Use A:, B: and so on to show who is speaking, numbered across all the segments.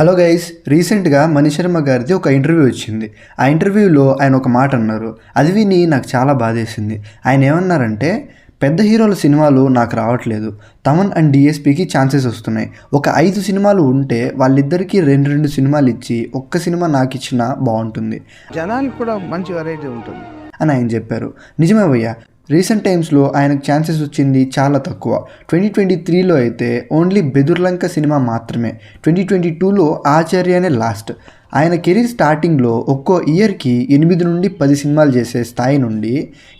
A: Hello guys, రీసెంట్గా మణిశర్మ గారిది ఒక ఇంటర్వ్యూ వచ్చింది. ఆ ఇంటర్వ్యూలో ఆయన ఒక మాట అన్నారు. అది విని నాకు చాలా బాధేసింది. ఆయన ఏమన్నారంటే, పెద్ద హీరోల సినిమాలు నాకు రావట్లేదు, తమన్ అండ్ డిఎస్పికి ఛాన్సెస్ వస్తున్నాయి. ఒక 5 సినిమాలు ఉంటే వాళ్ళిద్దరికీ 2 సినిమాలు ఇచ్చి ఒక్క సినిమా నాకు ఇచ్చినా బాగుంటుంది,
B: జనానికి కూడా మంచి వెరైటీ ఉంటుంది
A: అని ఆయన చెప్పారు. నిజమే భయ్యా, రీసెంట్ టైమ్స్లో ఆయనకు ఛాన్సెస్ వచ్చింది చాలా తక్కువ. 2023లో అయితే ఓన్లీ బెదుర్లంక సినిమా మాత్రమే. 2022లో ఆచార్యనే లాస్ట్. ఆయన కెరీర్ స్టార్టింగ్లో ఒక్కో ఇయర్కి 8 నుండి 10 సినిమాలు చేసే స్థాయి నుండి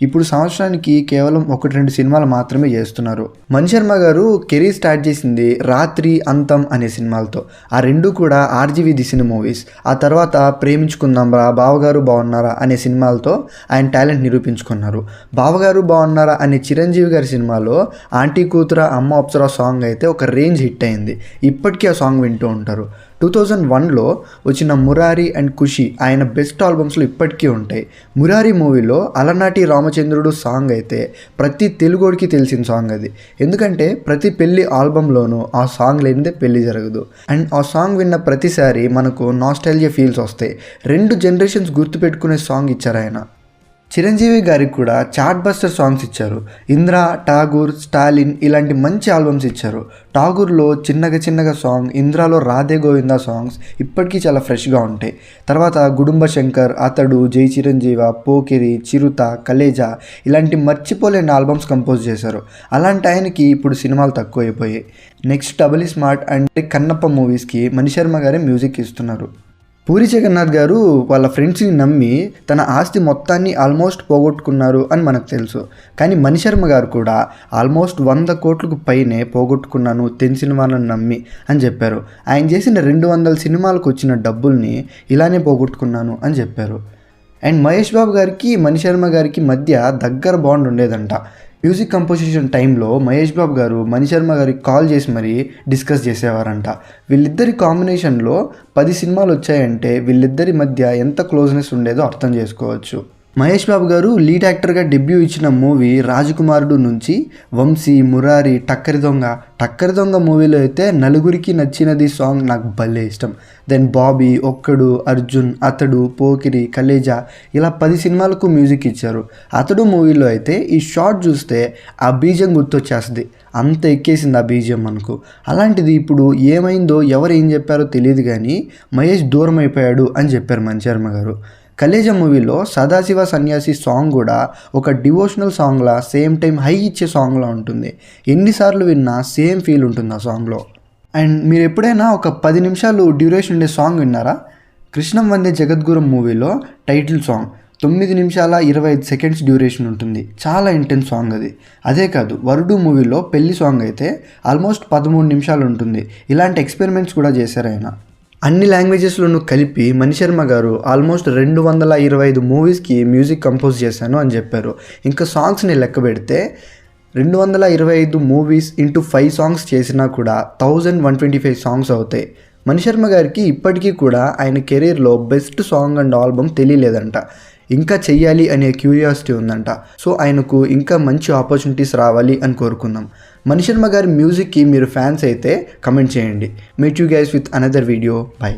A: ఇప్పుడు సంవత్సరానికి కేవలం 1-2 సినిమాలు మాత్రమే చేస్తున్నారు. మణిశర్మ గారు కెరీర్ స్టార్ట్ చేసింది రాత్రి అంతం అనే సినిమాలతో. ఆ రెండు కూడా ఆర్జీవి తీసిన మూవీస్. ఆ తర్వాత ప్రేమించుకుందాంరా, బావగారు బాగున్నారా అనే సినిమాలతో ఆయన టాలెంట్ నిరూపించుకున్నారు. బావగారు బాగున్నారా అనే చిరంజీవి గారి సినిమాలో ఆంటీ కూతుర అమ్మ అప్సరా సాంగ్ అయితే ఒక రేంజ్ హిట్ అయింది. ఇప్పటికీ ఆ సాంగ్ వింటూ ఉంటారు. 2001లో వచ్చిన మురారి అండ్ ఖుషి ఆయన బెస్ట్ ఆల్బమ్స్లో ఇప్పటికీ ఉంటాయి. మురారి మూవీలో అలనాటి రామచంద్రుడు సాంగ్ అయితే ప్రతి తెలుగోడికి తెలిసిన సాంగ్ అది. ఎందుకంటే ప్రతి పెళ్లి ఆల్బంలోనూ ఆ సాంగ్ లేనిదే పెళ్లి జరగదు. అండ్ ఆ సాంగ్ విన్న ప్రతిసారి మనకు నాస్టాల్జియా ఫీల్స్ వస్తాయి. 2 జనరేషన్స్ గుర్తుపెట్టుకునే సాంగ్ ఇచ్చారు ఆయన. చిరంజీవి గారికి కూడా చార్ట్ బస్టర్ సాంగ్స్ ఇచ్చారు. ఇంద్ర, ఠాగూర్, స్టాలిన్ ఇలాంటి మంచి ఆల్బమ్స్ ఇచ్చారు. ఠాగూర్లో చిన్నగా సాంగ్, ఇంద్రాలో రాధే గోవిందా సాంగ్స్ ఇప్పటికీ చాలా ఫ్రెష్గా ఉంటాయి. తర్వాత గుడుంబ శంకర్, అతడు, జై చిరంజీవ, పోకిరి, చిరుత, కలేజా ఇలాంటి మర్చిపోలేని ఆల్బమ్స్ కంపోజ్ చేశారు. అలాంటి ఆయనకి ఇప్పుడు సినిమాలు తక్కువైపోయాయి. Next Double Smart and Kannappa మూవీస్కి మణిశర్మ గారే మ్యూజిక్ ఇస్తున్నారు. పూరి జగన్నాథ్ గారు వాళ్ళ ఫ్రెండ్స్ని నమ్మి తన ఆస్తి మొత్తాన్ని ఆల్మోస్ట్ పోగొట్టుకున్నారు అని మనకు తెలుసు. కానీ మణిశర్మ గారు కూడా ఆల్మోస్ట్ 100 కోట్లకు పైనే పోగొట్టుకున్నాను తెలిసిన వాళ్ళని నమ్మి అని చెప్పారు. ఆయన చేసిన 200 సినిమాలకు వచ్చిన డబ్బుల్ని ఇలానే పోగొట్టుకున్నాను అని చెప్పారు. అండ్ మహేష్ బాబు గారికి మణిశర్మ గారికి మధ్య దగ్గర బాండ్ ఉండేదంట. మ్యూజిక్ కంపోజిషన్ టైంలో మహేష్ బాబు గారు మణిశర్మ గారికి కాల్ చేసి మరీ డిస్కస్ చేసేవారంట. వీళ్ళిద్దరి కాంబినేషన్లో 10 సినిమాలు వచ్చాయంటే వీళ్ళిద్దరి మధ్య ఎంత క్లోజ్నెస్ ఉండేదో అర్థం చేసుకోవచ్చు. మహేష్ బాబు గారు లీడ్ యాక్టర్గా డెబ్యూ ఇచ్చిన మూవీ రాజకుమారుడు నుంచి వంశీ, మురారి, టక్కరి దొంగ మూవీలో అయితే నలుగురికి నచ్చినది సాంగ్ నాకు భలే ఇష్టం. దెన్ బాబీ, ఒక్కడు, అర్జున్, అతడు, పోకిరి, కలేజా ఇలా 10 సినిమాలకు మ్యూజిక్ ఇచ్చారు. అతడు మూవీలో అయితే ఈ షార్ట్ చూస్తే ఆ బీజం గుర్తొచ్చేస్తుంది. అంత ఎక్కేసింది ఆ బీజం మనకు. అలాంటిది ఇప్పుడు ఏమైందో ఎవరు ఏం చెప్పారో తెలియదు కానీ మహేష్ దూరం అయిపోయాడు అని చెప్పారు మణిశర్మ గారు. కలేజా మూవీలో సదాశివ సన్యాసి సాంగ్ కూడా ఒక devotional Sangla, same time high ఇచ్చే సాంగ్లా ఉంటుంది. ఎన్నిసార్లు విన్నా సేమ్ ఫీల్ ఉంటుంది ఆ సాంగ్లో. అండ్ మీరు ఎప్పుడైనా ఒక 10 నిమిషాలు డ్యూరేషన్ ఉండే సాంగ్ విన్నారా? కృష్ణం వందే జగద్గురం మూవీలో టైటిల్ సాంగ్ 9 నిమిషాల 25 సెకండ్స్ డ్యూరేషన్ ఉంటుంది. చాలా ఇంటెన్స్ సాంగ్ అది. అదే కాదు, వరుడు మూవీలో పెళ్లి సాంగ్ అయితే ఆల్మోస్ట్ 13 నిమిషాలు ఉంటుంది. ఇలాంటి ఎక్స్పెరిమెంట్స్ కూడా చేశారు ఆయన. అన్ని లాంగ్వేజెస్లోనూ కలిపి మణిశర్మ గారు ఆల్మోస్ట్ 225 మూవీస్కి మ్యూజిక్ కంపోజ్ చేశాను అని చెప్పారు. ఇంకా సాంగ్స్ని లెక్క పెడితే 225 మూవీస్ ఇంటూ 5 సాంగ్స్ చేసినా కూడా 1125 సాంగ్స్ అవుతాయి. మణిశర్మ గారికి ఇప్పటికీ కూడా ఆయన కెరీర్లో బెస్ట్ సాంగ్ అండ్ ఆల్బమ్ తెలియలేదంట. ఇంకా చెయ్యాలి అనే క్యూరియాసిటీ ఉందంట. సో ఆయనకు ఇంకా మంచి ఆపర్చునిటీస్ రావాలి అని కోరుకుందాం. మణిశర్మ గారి మ్యూజిక్కి మీరు ఫ్యాన్స్ అయితే కమెంట్ చేయండి. Meet you guys with another video. By.